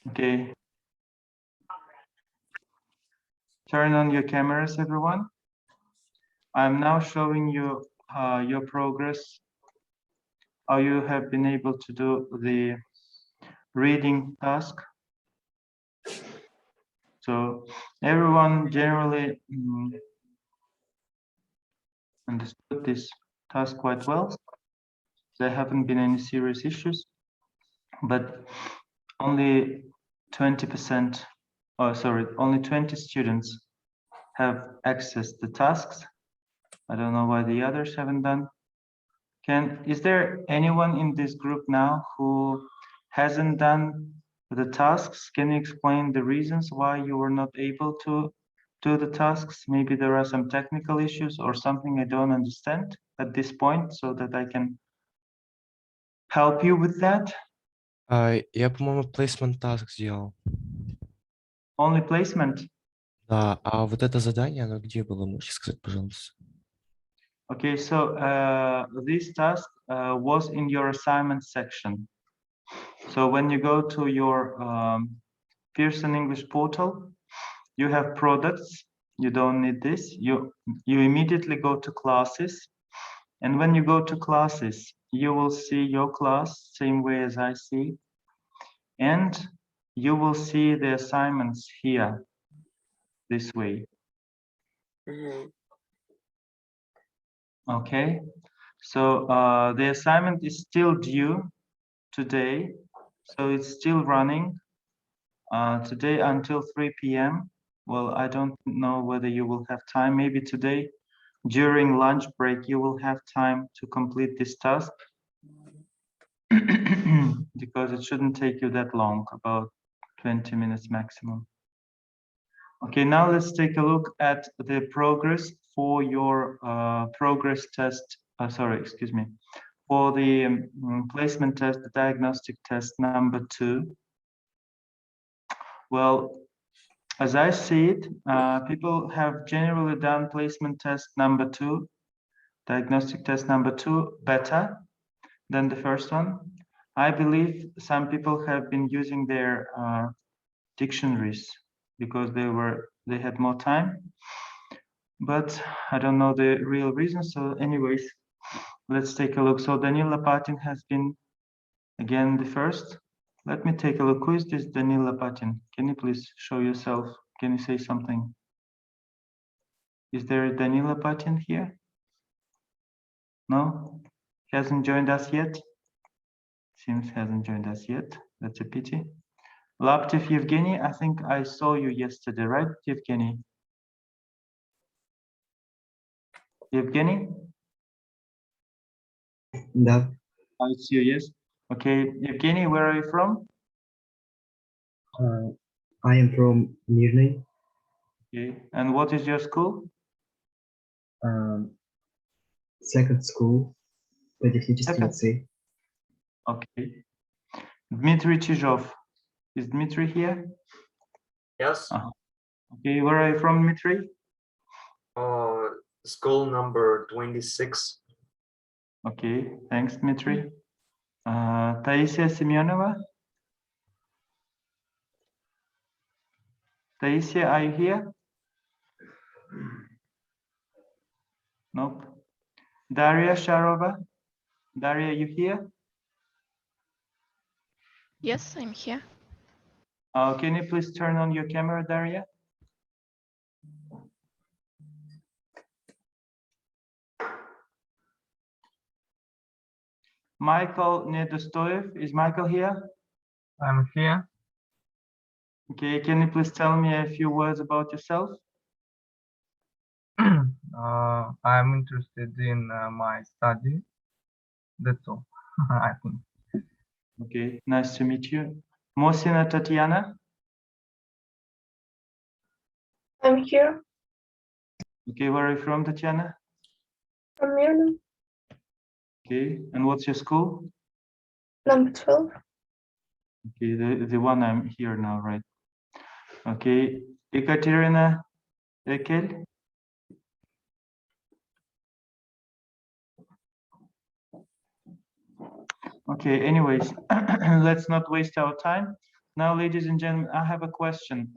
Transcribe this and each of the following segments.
Okay. Turn on your cameras, everyone. I'm now showing you your progress, how you have been able to do the reading task. So everyone generally understood this task quite well. There haven't been any serious issues, but only 20%, only 20 students have accessed the tasks. I don't know why the others haven't done. Is there anyone in this group now who hasn't done the tasks? Can you explain the reasons why you were not able to do the tasks? Maybe there are some technical issues or something I don't understand at this point so that I can help you with that. Я, по-моему, placement task сделал. Only placement? Да, а вот это задание, оно где было? Можете сказать, пожалуйста? Okay, so this task was in your assignment section. So when you go to your Pearson English portal, you have products. You don't need this. You immediately go to classes. And when you go to classes, you will see your class same way as I see. And you will see the assignments here this way. Mm-hmm. Okay, so the assignment is still due today, so it's still running today until 3 p.m. Well, I don't know whether you will have time. Maybe today during lunch break you will have time to complete this task because it shouldn't take you that long, about 20 minutes maximum. Okay, now let's take a look at the progress for your progress test. For the placement test, the diagnostic test number 2. Well, as I see it, people have generally done placement test number 2, diagnostic test number 2 better than the first one. I believe some people have been using their dictionaries because they had more time, but I don't know the real reason. So anyways, let's take a look. So Danil Lapatin has been again the first. Let me take a look. Who is this Danil Lapatin? Can you please show yourself? Can you say something? Is there a Danil Lapatin here? No, he hasn't joined us yet. Seems hasn't joined us yet. That's a pity. Laptev Yevgeny, I think I saw you yesterday, right, Yevgeny? Yevgeny? Да. I see you, yes. Okay, Yevgeny, where are you from? I am from Mirny. Okay, and what is your school? Second school, Политехнический лицей. Okay. Dmitry Chizhov. Is Dmitry here? Yes. Okay, where are you from, Dmitry? School number 26. Okay, thanks, Dmitry. Taisia Semyonova? Taisia, are you here? Nope. Daria Sharova? Daria, you here? Yes, I'm here. Can you please turn on your camera, Daria? Michael Nedostoyev, is Michael here? I'm here. Okay, can you please tell me a few words about yourself? I'm interested in my study. That's all, I think. Okay, nice to meet you. Mosina Tatiana? I'm here. Okay, where are you from, Tatiana? From Mirny. Okay, and what's your school? Number 12. Okay, the one I'm here now, right? Okay, Ekaterina Ekel? Okay, anyways, let's not waste our time. Now, ladies and gentlemen, I have a question.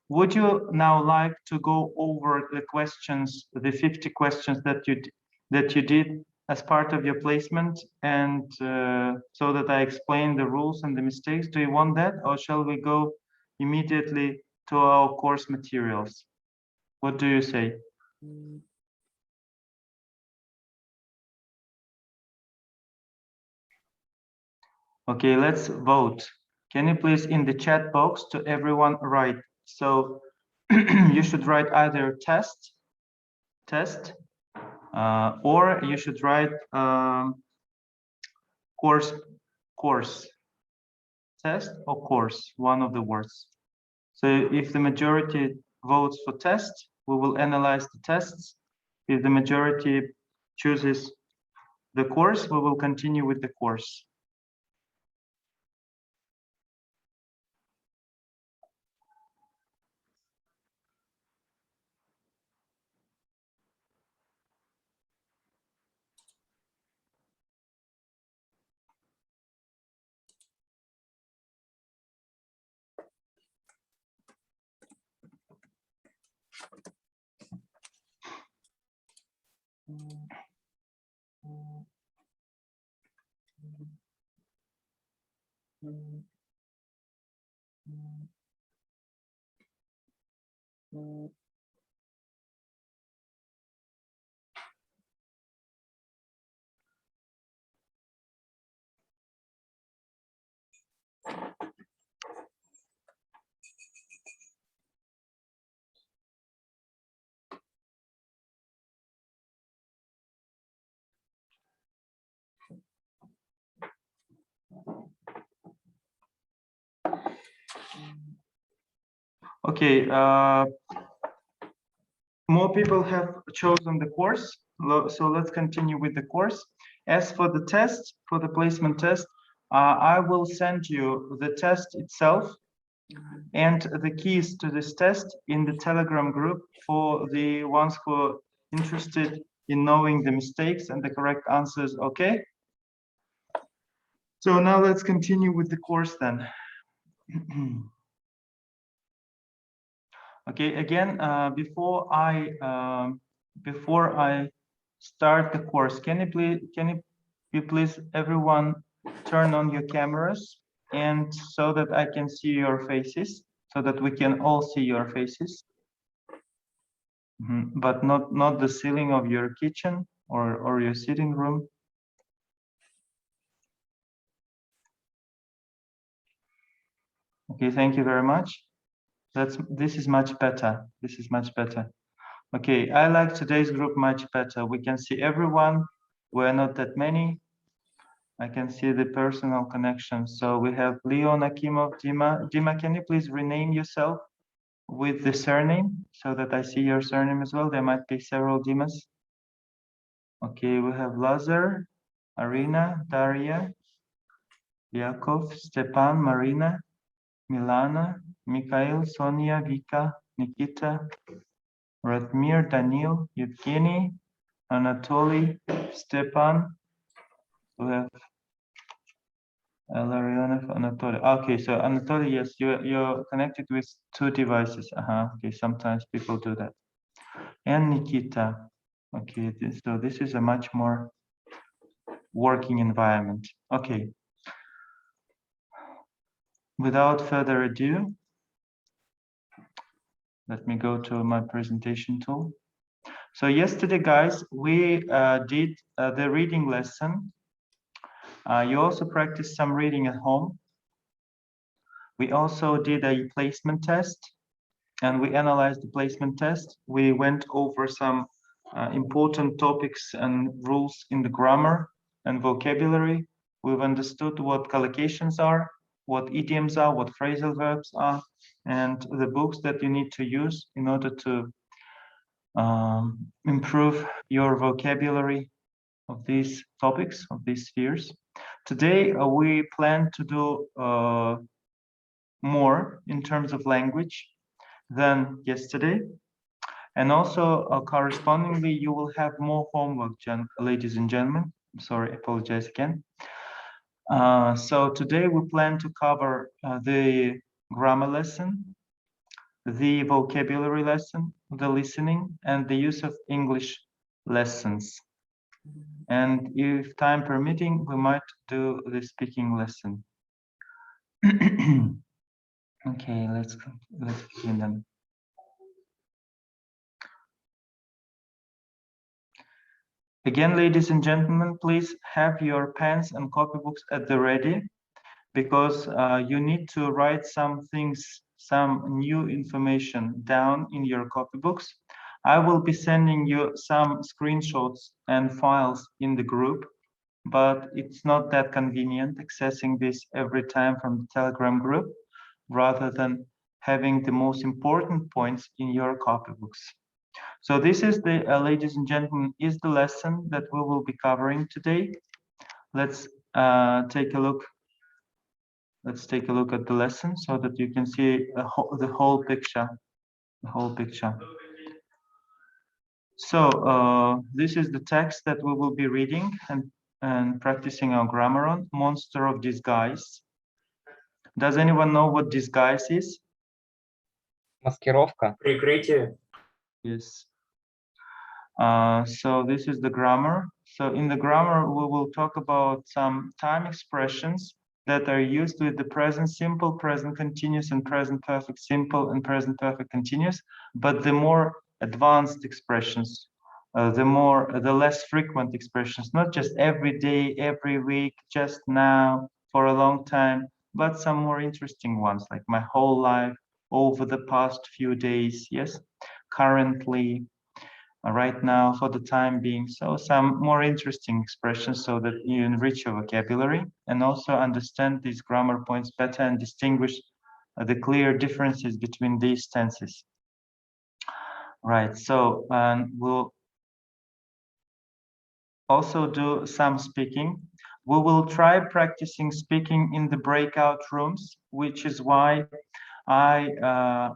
Would you now like to go over the questions, the 50 questions that you did as part of your placement, and so that I explain the rules and the mistakes? Do you want that, or shall we go immediately to our course materials? What do you say? Okay, let's vote. Can you please in the chat box to everyone write? So you should write either test, or you should write course, test or course, one of the words. So if the majority votes for test, we will analyze the tests. If the majority chooses the course, we will continue with the course. Okay, more people have chosen the course, so let's continue with the course. As for the test, for the placement test, I will send you the test itself and the keys to this test in the Telegram group for the ones who are interested in knowing the mistakes and the correct answers, okay? So now let's continue with the course then. Okay, again, before I start the course, can you please everyone turn on your cameras, and so that I can see your faces, so that we can all see your faces, but not the ceiling of your kitchen or your sitting room. Okay, thank you very much. This is much better. This is much better. Okay, I like today's group much better. We can see everyone. We're not that many. I can see the personal connection. So we have Leon Akimov, Dima. Dima, can you please rename yourself with the surname so that I see your surname as well? There might be several Dimas. Okay, we have Lazar, Arina, Daria, Yakov, Stepan, Marina, Milana, Mikhail, Sonia, Vika, Nikita, Radmir, Daniil, Evgeny, Anatoly, Stepan. We have Larionov, Anatoly. Okay, so Anatoly, yes, you're connected with two devices. Okay, sometimes people do that. And Nikita. Okay, so this is a much more working environment. Okay. Without further ado, let me go to my presentation tool. So yesterday, guys, we did the reading lesson. You also practiced some reading at home. We also did a placement test, and we analyzed the placement test. We went over some important topics and rules in the grammar and vocabulary. We've understood what collocations are, what idioms are, what phrasal verbs are, and the books that you need to use in order to improve your vocabulary of these topics, of these spheres. Today, we plan to do more in terms of language than yesterday. And also, correspondingly, you will have more homework, ladies and gentlemen. I'm sorry, I apologize again. So today we plan to cover the grammar lesson, the vocabulary lesson, the listening, and the use of English lessons. And if time permitting, we might do the speaking lesson. Okay, let's begin then. Again, ladies and gentlemen, please have your pens and copybooks at the ready, because you need to write some things, some new information down in your copybooks. I will be sending you some screenshots and files in the group, but it's not that convenient accessing this every time from the Telegram group, rather than having the most important points in your copybooks. So this is the, ladies and gentlemen, is the lesson that we will be covering today. Let's take a look. Let's take a look at the lesson so that you can see the whole picture. The whole picture. So this is the text that we will be reading and practicing our grammar on. Monster of disguise. Does anyone know what disguise is? Маскировка. Прикрытие. Yes. So this is the grammar. So in the grammar, we will talk about some time expressions that are used with the present simple, present continuous, and present perfect simple and present perfect continuous. But the more advanced expressions, the less frequent expressions, not just every day, every week, just now, for a long time, but some more interesting ones, like my whole life, over the past few days, yes, currently, right now, for the time being. So some more interesting expressions so that you enrich your vocabulary and also understand these grammar points better and distinguish the clear differences between these tenses. Right, so we'll also do some speaking. We will try practicing speaking in the breakout rooms, which is why I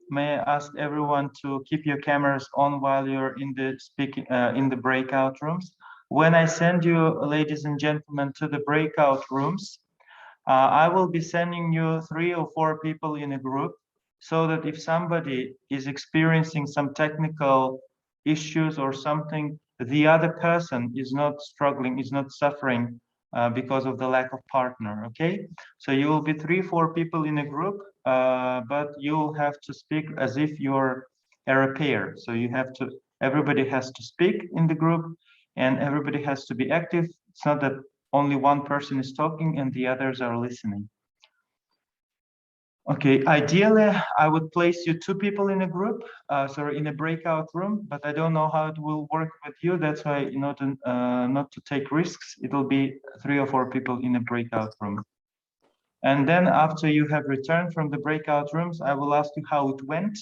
may I ask everyone to keep your cameras on while you're in the speaking in the breakout rooms. When I send you, ladies and gentlemen, to the breakout rooms, I will be sending you 3 or 4 people in a group, so that if somebody is experiencing some technical issues or something, the other person is not struggling, is not suffering because of the lack of partner. Okay, so you will be 3 or 4 people in a group, but you'll have to speak as if you're a pair. So you have to, everybody has to speak in the group and everybody has to be active. It's not that only one person is talking and the others are listening. Okay, ideally, I would place you 2 people in a group, sorry, in a breakout room, but I don't know how it will work with you. That's why, not to take risks, it'll be 3 or 4 people in a breakout room. And then after you have returned from the breakout rooms, I will ask you how it went.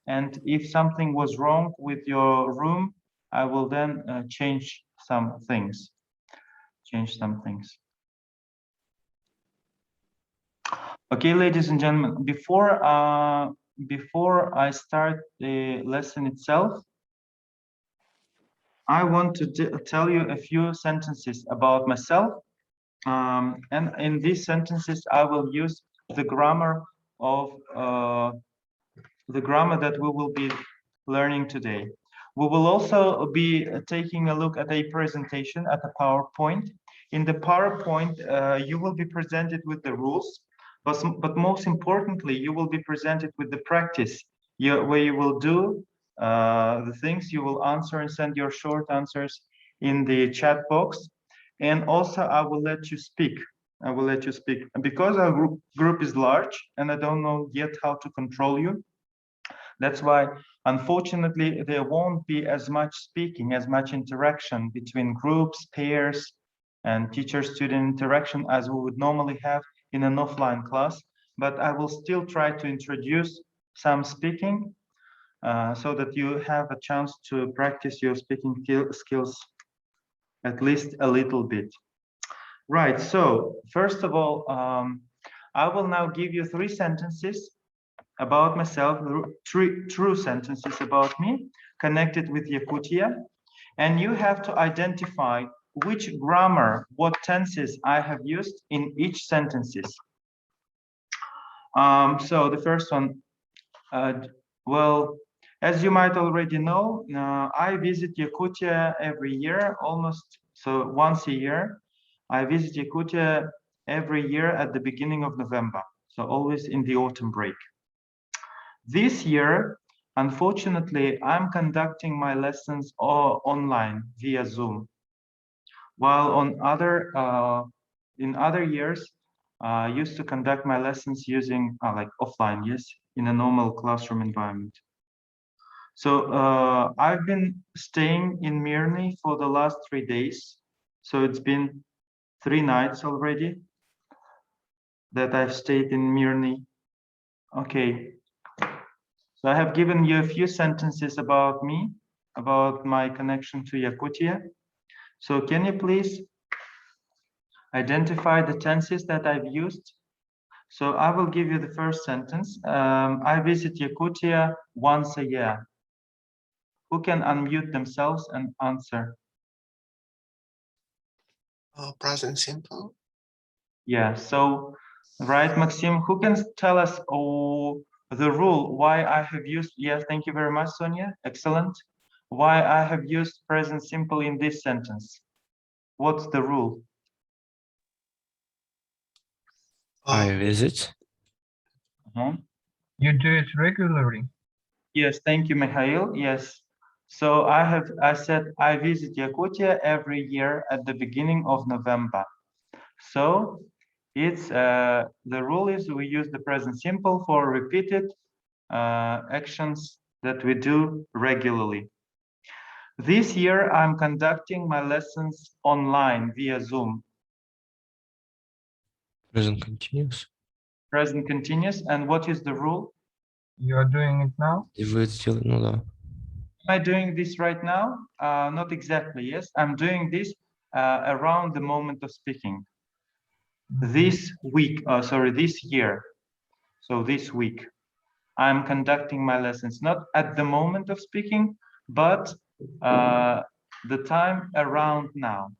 And if something was wrong with your room, I will then change some things. Okay, ladies and gentlemen, before I start the lesson itself, I want to tell you a few sentences about myself. And in these sentences, I will use the grammar of the grammar that we will be learning today. We will also be taking a look at a presentation at a PowerPoint. In the PowerPoint, you will be presented with the rules, but most importantly, you will be presented with the practice where you will do the things, you will answer and send your short answers in the chat box. And also I will let you speak. I will let you speak. Because our group is large and I don't know yet how to control you. That's why, unfortunately, there won't be as much speaking, as much interaction between groups, pairs, and teacher-student interaction as we would normally have in an offline class. But I will still try to introduce some speaking so that you have a chance to practice your speaking skills at least a little bit. Right, so first of all, I will now give you 3 sentences about myself, 3 true sentences about me connected with Yakutia, and you have to identify which grammar, what tenses I have used in each sentences. So the first one, well, as you might already know, I visit Yakutia every year, almost, so once a year. I visit Yakutia every year at the beginning of November, so always in the autumn break. This year, unfortunately, I'm conducting my lessons online via Zoom, while on in other years, I used to conduct my lessons using like offline, yes, in a normal classroom environment. So I've been staying in Mirny for the last 3 days. So it's been 3 nights already that I've stayed in Mirny. Okay. So I have given you a few sentences about me, about my connection to Yakutia. So can you please identify the tenses that I've used? So I will give you the first sentence. I visit Yakutia once a year. Who can unmute themselves and answer? Present simple. Yeah, so, right, Maxim, who can tell us the rule why I have used, yes, thank you very much, Sonia, excellent. Why I have used present simple in this sentence? What's the rule? I visit. You do it regularly. Yes, thank you, Mikhail. Yes. So I said I visit Yakutia every year at the beginning of November. So it's the rule is we use the present simple for repeated actions that we do regularly. This year I'm conducting my lessons online via Zoom. Present continuous. Present continuous. And what is the rule? You are doing it now? И вы это сделали, ну да. Am I doing this right now? Not exactly, yes. I'm doing this around the moment of speaking. This week, sorry, this year. So this week, I'm conducting my lessons, not at the moment of speaking, but the time around now.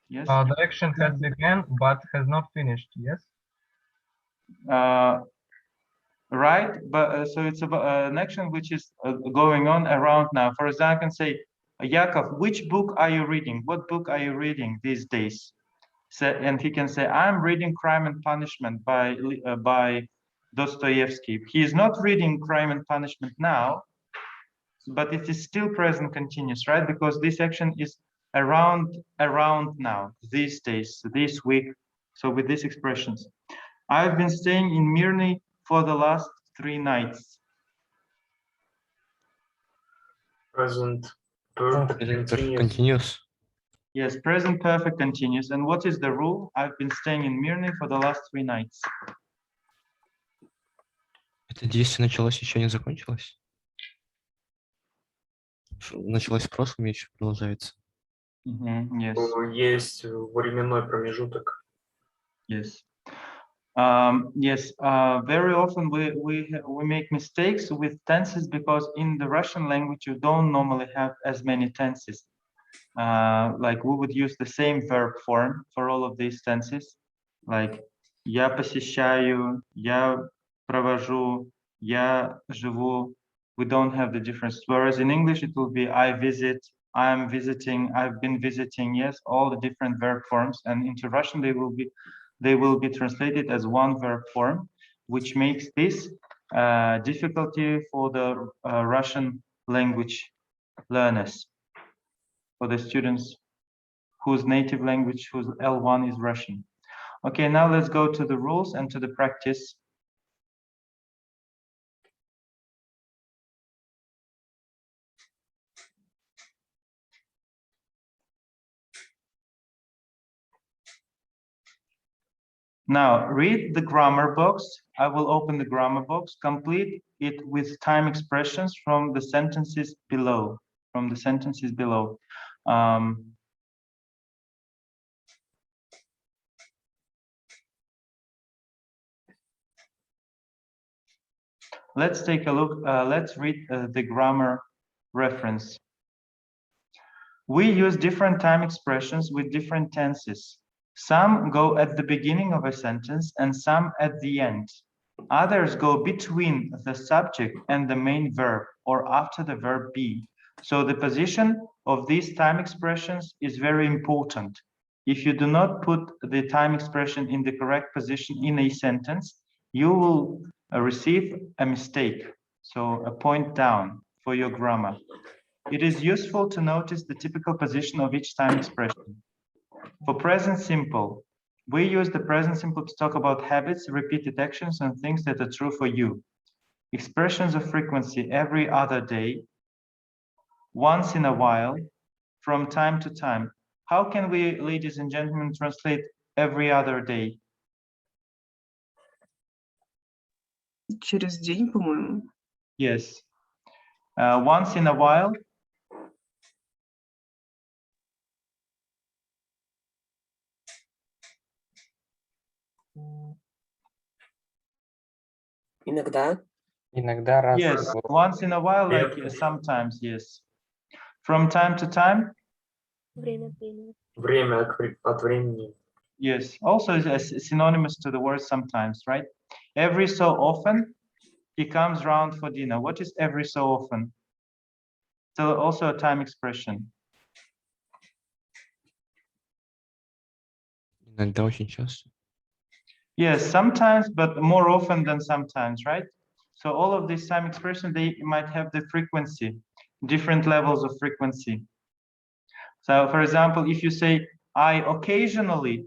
Yes. The action has begun, but has not finished, yes? Right, but so it's about an action which is going on around now. For example, I can say, Yakov, which book are you reading? What book are you reading these days? So, and he can say, I'm reading Crime and Punishment by Dostoevsky. He is not reading Crime and Punishment now, but it is still present continuous, right? Because this action is around now, these days, this week. So with these expressions, I've been staying in Mirny for the last 3 nights. Present perfect continuous. Continuous. Yes, present perfect continuous. And what is the rule? I've been staying in Mirny for the last 3 nights. Это действие началось, еще не закончилось? Началось в прошлом, еще продолжается. Yes. Есть временной промежуток. Yes. Yes. Very often we make mistakes with tenses because in the Russian language you don't normally have as many tenses. Like we would use the same verb form for all of these tenses, like я посещаю, я провожу, я живу. We don't have the difference. Whereas in English it will be I visit, I'm visiting, I've been visiting. Yes, all the different verb forms, and into Russian they will be translated as one verb form, which makes this difficulty for the Russian language learners, for the students whose native language, whose L1 is Russian. Okay, now let's go to the rules and to the practice. Now, read the grammar box. I will open the grammar box. Complete it with time expressions from the sentences below. Let's take a look. Let's read the grammar reference. We use different time expressions with different tenses. Some go at the beginning of a sentence and some at the end. Others go between the subject and the main verb or after the verb be. So the position of these time expressions is very important. If you do not put the time expression in the correct position in a sentence, you will receive a mistake, so a point down for your grammar. It is useful to notice the typical position of each time expression. For present simple, we use the present simple to talk about habits, repeated actions, and things that are true for you. Expressions of frequency every other day, once in a while, from time to time. How can we, ladies and gentlemen, translate every other day? Через день, по-моему. Yes. Once in a while. Иногда. Иногда раз. Yes, once in a while, like sometimes, yes. From time to time. Время от времени. Время от времени. Yes, also is synonymous to the word sometimes, right? Every so often, he comes round for dinner. What is every so often? So also a time expression. Иногда очень часто. Yes, sometimes, but more often than sometimes, right? So all of these time expressions, they might have the frequency, different levels of frequency. So for example, if you say, I occasionally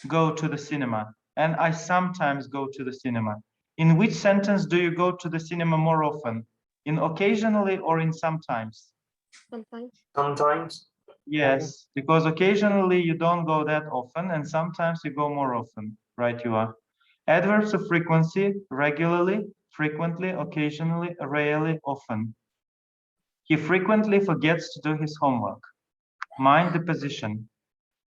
go to the cinema and I sometimes go to the cinema, in which sentence do you go to the cinema more often? In occasionally or in sometimes? Sometimes. Sometimes. Yes, because occasionally you don't go that often and sometimes you go more often, right? You are. Adverbs of frequency, regularly, frequently, occasionally, rarely, often. He frequently forgets to do his homework. Mind the position.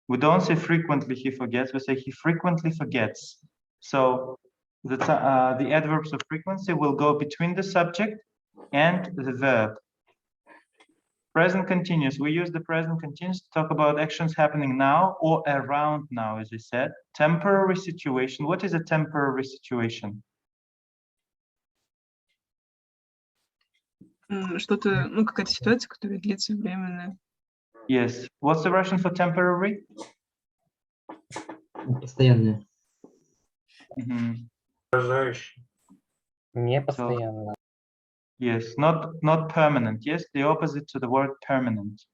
We don't say frequently he forgets, we say he frequently forgets. So the adverbs of frequency will go between the subject and the verb. Present continuous. We use the present continuous to talk about actions happening now or around now, as I said. Temporary situation. What is a temporary situation? Что-то, ну, какая-то ситуация, которая длится временно. Yes. What's the Russian for temporary? Постоянное. Выражающий. Не постоянно. Yes, not permanent. Yes, the opposite to the word permanent.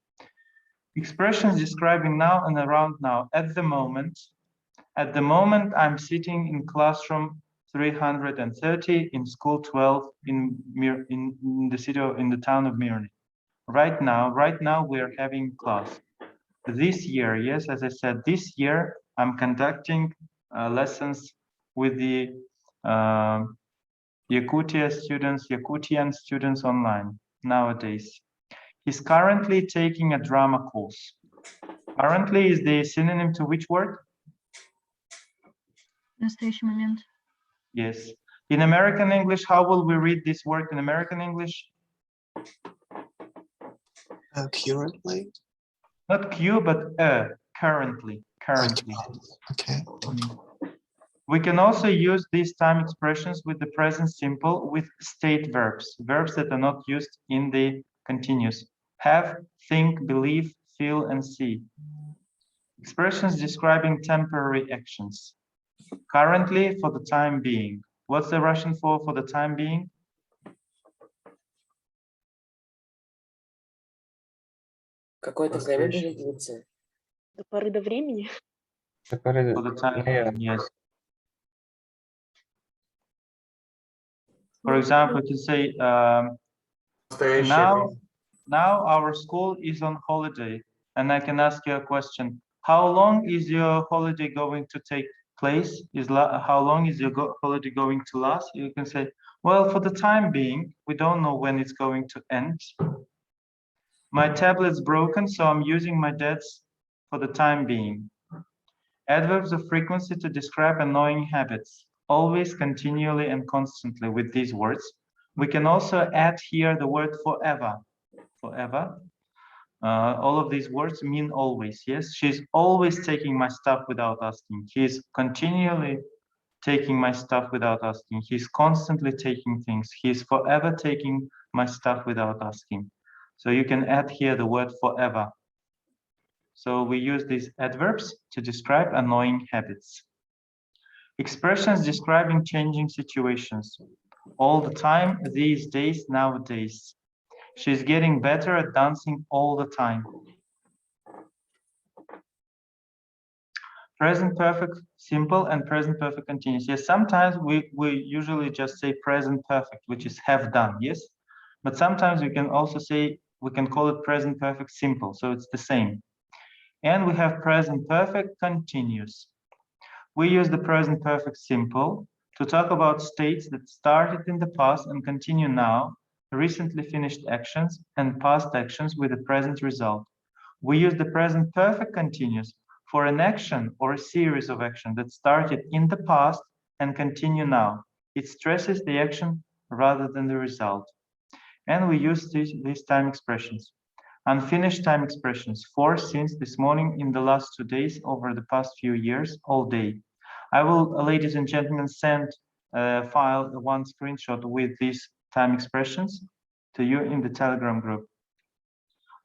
Expressions describing now and around now. At the moment, I'm sitting in classroom 330 in school 12 in the town of Mirny. Right now we are having class. This year, yes, as I said, this year I'm conducting lessons with the Yakutian students online nowadays. He's currently taking a drama course. Currently is the synonym to which word? Настоящий момент. Yes. In American English, how will we read this word in American English? Currently. Not Q, but currently. Okay. We can also use these time expressions with the present simple with state verbs, verbs that are not used in the continuous. Have, think, believe, feel, and see. Expressions describing temporary actions. Currently, for the time being. What's the Russian for the time being? Какое-то время будет длиться. До поры до времени. For the time being, yes. For example, you can say, now our school is on holiday, and I can ask you a question. How long is your holiday going to take place? How long is your holiday going to last? You can say, well, for the time being, we don't know when it's going to end. My tablet's broken, so I'm using my dad's for the time being. Adverbs of frequency to describe annoying habits, always, continually, and constantly with these words. We can also add here the word forever. Forever. All of these words mean always. Yes, she's always taking my stuff without asking. He's continually taking my stuff without asking. He's constantly taking things. He's forever taking my stuff without asking. So you can add here the word forever. So we use these adverbs to describe annoying habits. Expressions describing changing situations. All the time, these days, nowadays. She's getting better at dancing all the time. Present perfect simple and present perfect continuous. Yes, sometimes we usually just say present perfect, which is have done, yes? But sometimes we can also say, we can call it present perfect simple, so it's the same. And we have present perfect continuous. We use the present perfect simple to talk about states that started in the past and continue now, recently finished actions and past actions with the present result. We use the present perfect continuous for an action or a series of actions that started in the past and continue now. It stresses the action rather than the result. And we use these time expressions. Unfinished time expressions: for, since, this morning, in the last 2 days, over the past few years, all day. I will, ladies and gentlemen, send a file, one screenshot with these time expressions to you in the Telegram group.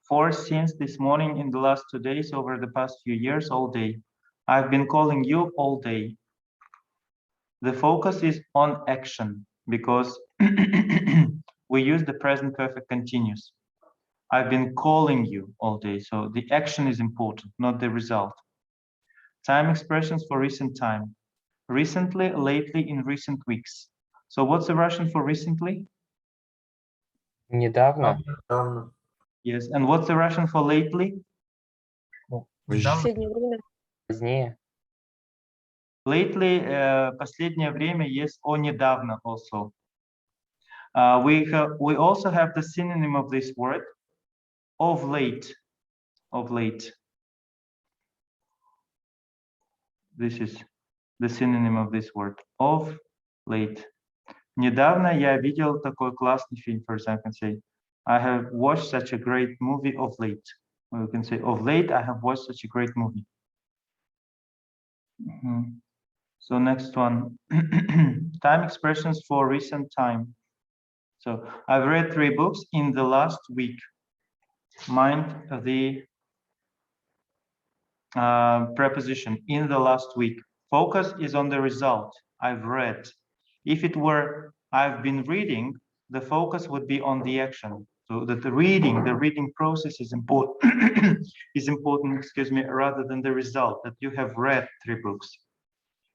For, since, this morning, in the last 2 days, over the past few years, all day. I've been calling you all day. The focus is on action because we use the present perfect continuous. I've been calling you all day, so the action is important, not the result. Time expressions for recent time. Recently, lately, in recent weeks. So what's the Russian for recently? Недавно. Yes, and what's the Russian for lately? Последнее время. Позднее. Lately, последнее время, yes, or недавно also. We also have the synonym of this word, of late. Of late. This is the synonym of this word, of late. Недавно я видел такой классный фильм, for example, I can say, I have watched such a great movie of late. Or you can say, of late, I have watched such a great movie. So next one, time expressions for recent time. So I've read 3 books in the last week. Mind the preposition, in the last week. Focus is on the result, I've read. If it were, I've been reading, the focus would be on the action. So that the reading process is important, excuse me, rather than the result, that you have read 3 books.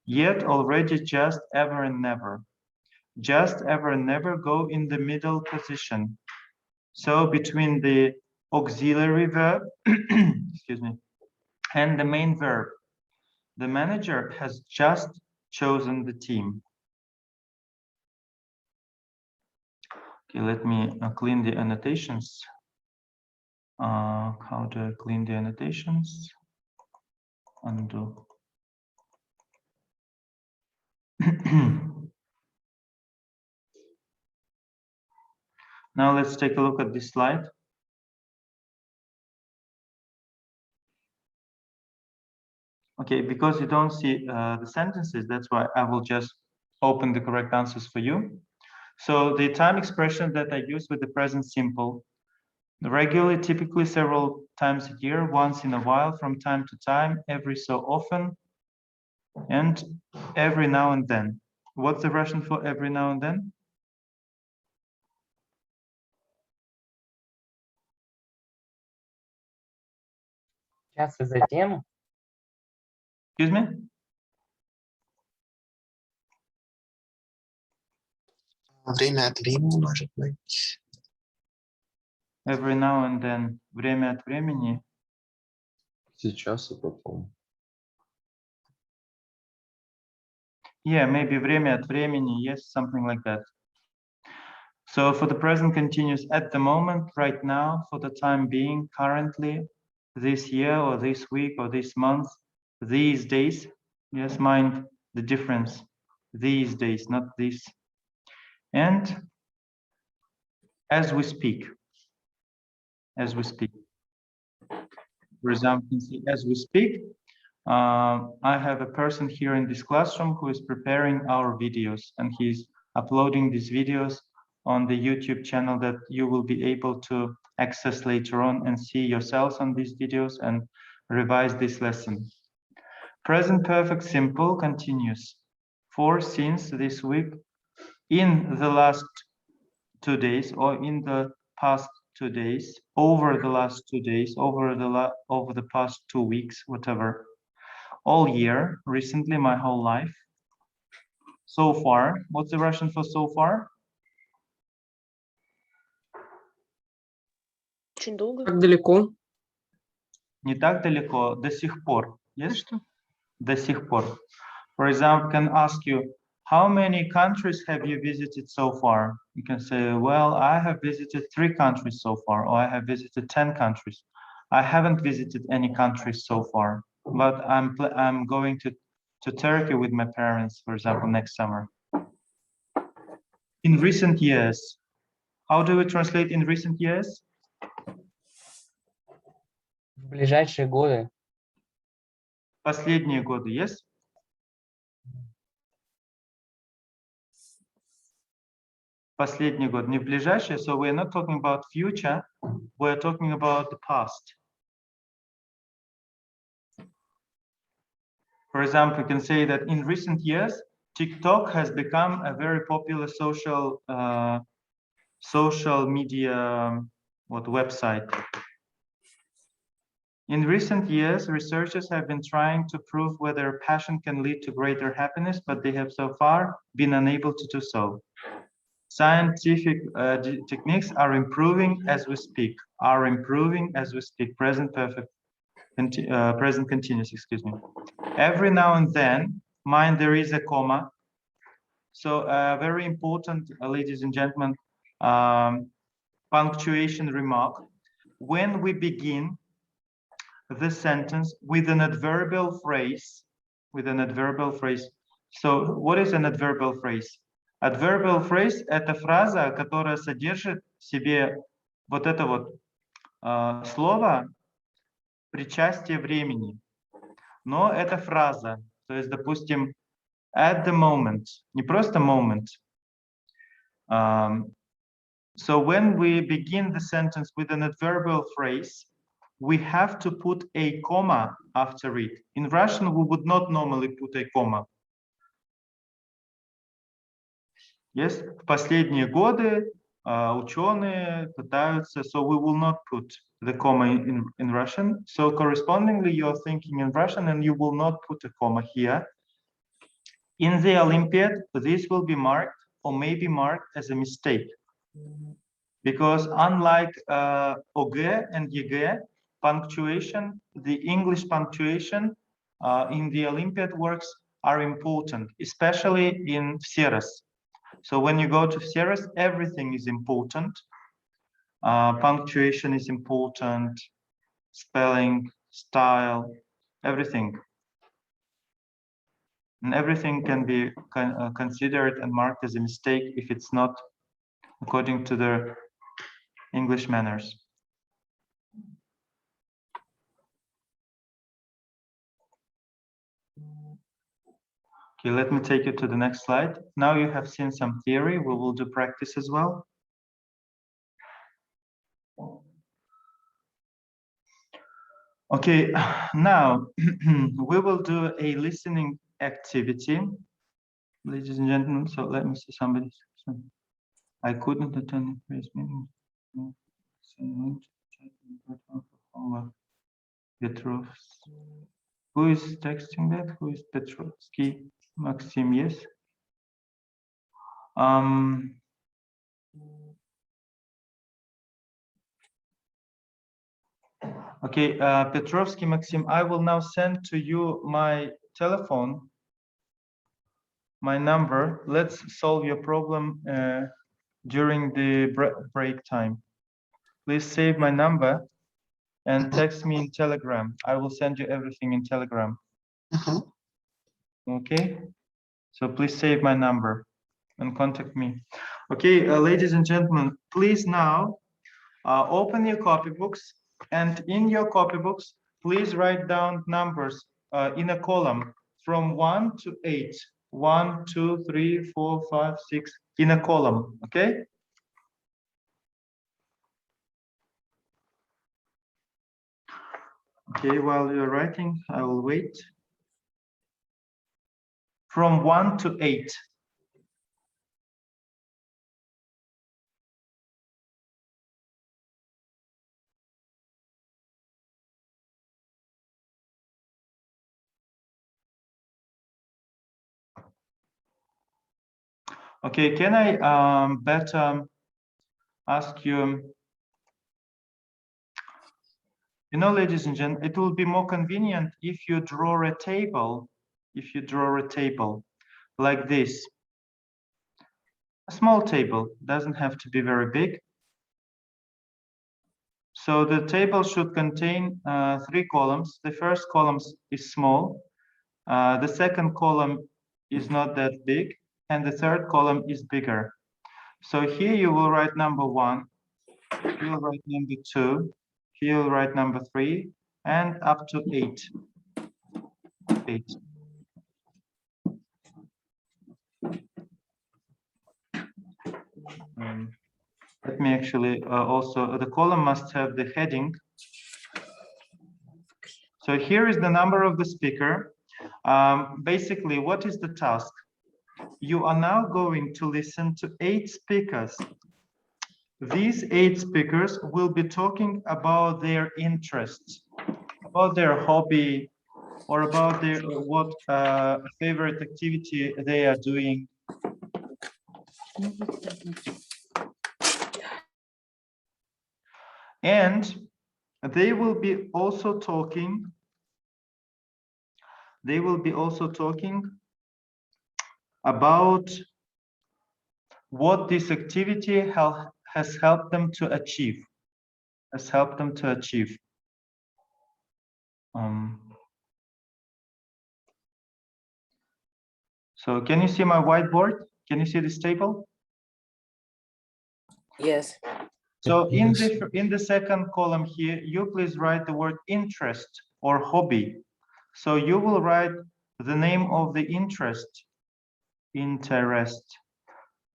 Yet, already, just, ever, and never. Just, ever, and never go in the middle position. So between the auxiliary verb, excuse me, and the main verb. The manager has just chosen the team. Okay, let me clean the annotations. How do I clean the annotations? Undo. Now let's take a look at this slide. Okay, because you don't see the sentences, that's why I will just open the correct answers for you. So the time expression that I use with the present simple, regularly, typically several times a year, once in a while, from time to time, every so often, and every now and then. What's the Russian for every now and then? Час и затем. Excuse me? Время от времени, может быть. Every now and then. Время от времени. Сейчас и потом. Yeah, maybe время от времени. Yes, something like that. So for the present continuous, at the moment, right now, for the time being, currently, this year or this week or this month, these days. Yes, mind the difference. These days, not this. And as we speak. As we speak. For example, you can see as we speak, I have a person here in this classroom who is preparing our videos, and he's uploading these videos on the YouTube channel that you will be able to access later on and see yourselves on these videos and revise this lesson. Present perfect simple continuous. For since this week, in the last 2 days, or in the past 2 days, over the last 2 days, over the past 2 weeks, whatever, all year, recently, my whole life, so far. What's the Russian for so far? Очень долго. Как далеко? Не так далеко, до сих пор. Yes? Что? До сих пор. For example, can ask you, how many countries have you visited so far? You can say, well, I have visited 3 countries so far, or I have visited 10 countries. I haven't visited any countries so far, but I'm going to Turkey with my parents, for example, next summer. In recent years, how do we translate in recent years? В ближайшие годы. Последние годы, yes? Последний год, не в ближайшее, so we're not talking about future, we're talking about the past. For example, you can say that in recent years, TikTok has become a very popular social media website. In recent years, researchers have been trying to prove whether passion can lead to greater happiness, but they have so far been unable to do so. Scientific techniques are improving as we speak. Present perfect, present continuous, excuse me. Every now and then, mind there is a comma. So very important, ladies and gentlemen, punctuation remark. When we begin the sentence with an adverbial phrase, so what is an adverbial phrase? Adverbial phrase – это фраза, которая содержит в себе вот это вот слово причастие времени. Но это фраза, то есть, допустим, at the moment, не просто moment. So when we begin the sentence with an adverbial phrase, we have to put a comma after it. In Russian, we would not normally put a comma. Yes, в последние годы ученые пытаются, so we will not put the comma in Russian. So correspondingly, you're thinking in Russian and you will not put a comma here. In the Olympiad, this will be marked or may be marked as a mistake. Because unlike ОГЭ and ЕГЭ, punctuation, the English punctuation in the Olympiad works are important, especially in Vseras. So when you go to Vseras, everything is important. Punctuation is important, spelling, style, everything. And everything can be considered and marked as a mistake if it's not according to the English manners. Okay, let me take you to the next slide. Now you have seen some theory. We will do practice as well. Okay, now we will do a listening activity, ladies and gentlemen. So let me see somebody. I couldn't attend the first meeting. Petrovs. Who is texting that? Who is Petrovsky? Maxim, yes. Okay, Petrovsky Maxim, I will now send to you my telephone, my number. Let's solve your problem during the break time. Please save my number and text me in Telegram. I will send you everything in Telegram. Okay, so please save my number and contact me. Okay, ladies and gentlemen, please now open your copybooks, and in your copybooks, please write down numbers in a column from 1 to 8. 1, 2, 3, 4, 5, 6 in a column, okay? Okay, while you're writing, I will wait. From 1 to 8. Okay, can I better ask you, you know, ladies and gentlemen, it will be more convenient if you draw a table, like this. A small table, doesn't have to be very big. So the table should contain 3 columns. The first column is small. The second column is not that big. And the third column is bigger. So here you will write number 1, here you'll write number 2, here you'll write number 3, and up to 8. 8. Let me actually also, the column must have the heading. So here is the number of the speaker. Basically, what is the task? You are now going to listen to 8 speakers. These 8 speakers will be talking about their interests, about their hobby, or about their what favorite activity they are doing. And they will be also talking. They will be also talking about what this activity has helped them to achieve. So can you see my whiteboard? Can you see this table? Yes. So in the second column here, you please write the word interest or hobby. So you will write the name of the interest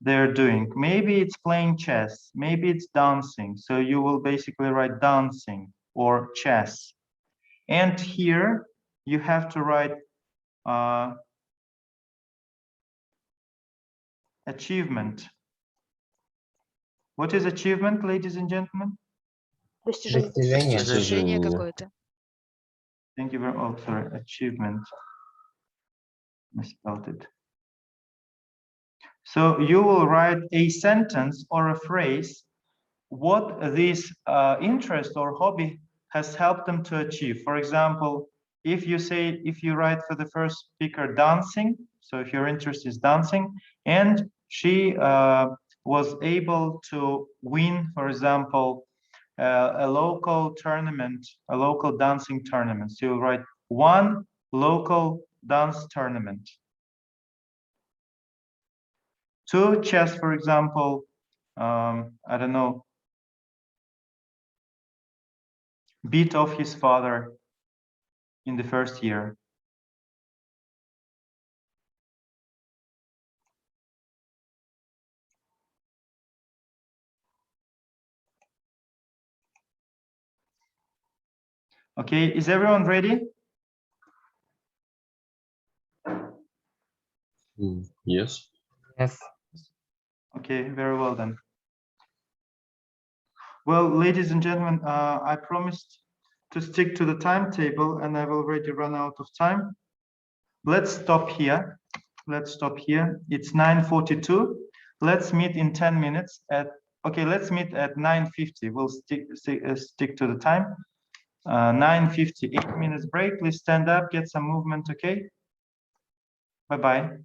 they're doing. Maybe it's playing chess, maybe it's dancing. So you will basically write dancing or chess. And here you have to write achievement. What is achievement, ladies and gentlemen? Достижение. Достижение. какое-то. Thank you very much. Oh, sorry, achievement. Misspelled it. So you will write a sentence or a phrase, what this interest or hobby has helped them to achieve. For example, if you write for the first speaker dancing, so if your interest is dancing, and she was able to win, for example, a local tournament, a local dancing tournament. So you'll write 1 local dance tournament. 2, chess, for example, I don't know, beat off his father in the first year. Okay, is everyone ready? Yes. Yes. Okay, very well then. Well, ladies and gentlemen, I promised to stick to the timetable and I've already run out of time. Let's stop here. It's 9:42. Let's meet in 10 minutes let's meet at 9:50. We'll stick to the time. 9:50, 8 minutes break. Please stand up, get some movement, okay? Bye-bye.